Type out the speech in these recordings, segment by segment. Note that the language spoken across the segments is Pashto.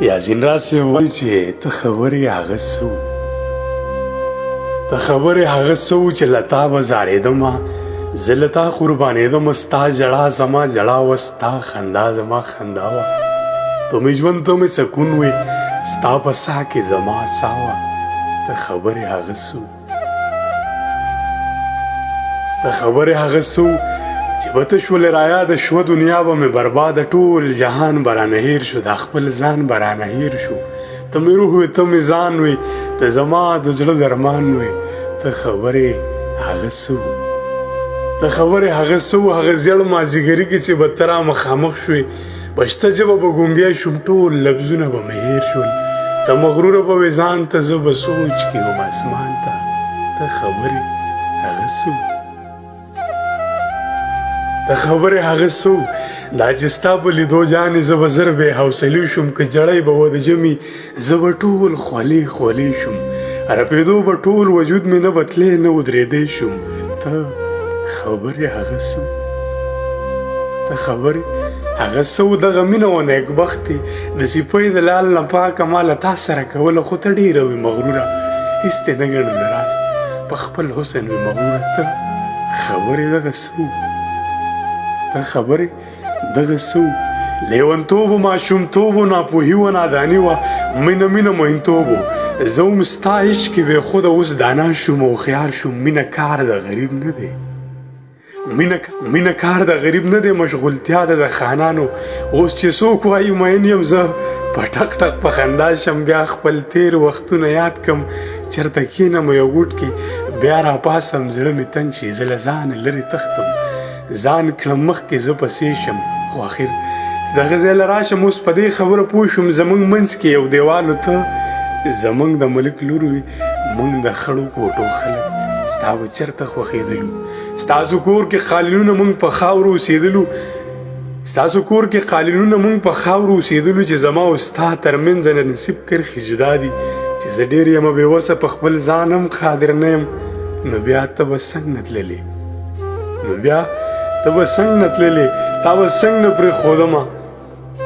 یاسین راسې وایي چې ته خبرې هغه څه ته خبرې هغه څه چې له تا به زارېدمه زه له تا قربانېدم ستا ژړا زما ژړا وه ستا خندا زما خندا وه ته مې ژوند ته مې سکون وې ستا په ساه کې زما ساه وه ته خبرې هغه څه ته خبرې هغه څه چې به ته شولې رایاده شوه دنیا به مې برباده ټول جهان به رانه هېر شو دا خپل ځان به رانه هېر شو ته مې روح وې ته مې ځان وې ته زما د زړه درمان وې ته خبرې هغه څه ته خبرې هغه څه هغه زیړ مازدیګري کې چې به ته را مخامخ شوې په شته ژبه به ګونګی شوم ټول لفظونه به مې هېر شول ته مغروره به وې ځان ته زه به سوچ کې وم اسمان ته ته خبرې هغه څه ته خبرې هغه څه دا چې ستا په لیدو جانې زه به زر بې حوصلې شوم که جړی به و د ژمي زه به ټول خولې خولې شوم رپېدو به ټول وجود مې نه بتلی نه ودرېدی شوم ته خبرې هغه څه ته خبرې هغه څه دغه مینه و نیکبختې د سپۍ د لال نه پاکه ما له تا سره کوله خو ته ډېره وې مغروره هېڅ دې نه ګڼم د راز په خپل حسن وې مغروره ته خبرې دغه څه ته خبرې دغه څه لیونتوب و ماشومتوب و ناپوهي و ناداني وه مینه مینه مهینتوب و زه هم ستا عشق کې بېخوده اوس دانا شوم او هوښیار شوم مینه کار د غریب نه دی مینه کار د غریب نه دی مشغولتیا ده د خانانو اوس چې څوک وایي مین یم زه په ټک ټک په خندا شم بیا خپل تیر وختونه یاد کم چېرته کښېنم یو ګوټ کې بیا راپاسم زړه مې تنګ شي زه له ځانه لرې تښتم ځان کړم مخکې زه پسې شم خو اخر دغه ځای له راشم اوس په دې خبره پوه شوم زموږ منځ کې یو دیوالو ته زموږ د ملک لور وي موږ د خړو کوټو خلک ستا به چېرته خوښېدلو ستاسو کور کې قالینونه موږ په خاورو اوسېدلو ستاسو کور کې قالینونه موږ په خاورو اوسېدلو چې زما او ستا ترمنځ نه نصیب کرښې جدا دي چې زه ډېر یمه بېوسه په خپل ځان هم قادر نه یم نو بیا ته به څنګ نه تللې نو بیا ته به څنګ نه تللې تا به څنګ نه پرېښودمه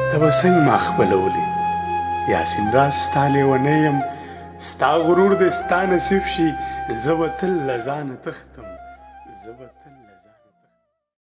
ته به څنګ ما خپلولې یاسین راز ستا لیونی یم ستا غرور دې ستا نصیب شي زه به تل له ځانه تښتم زه به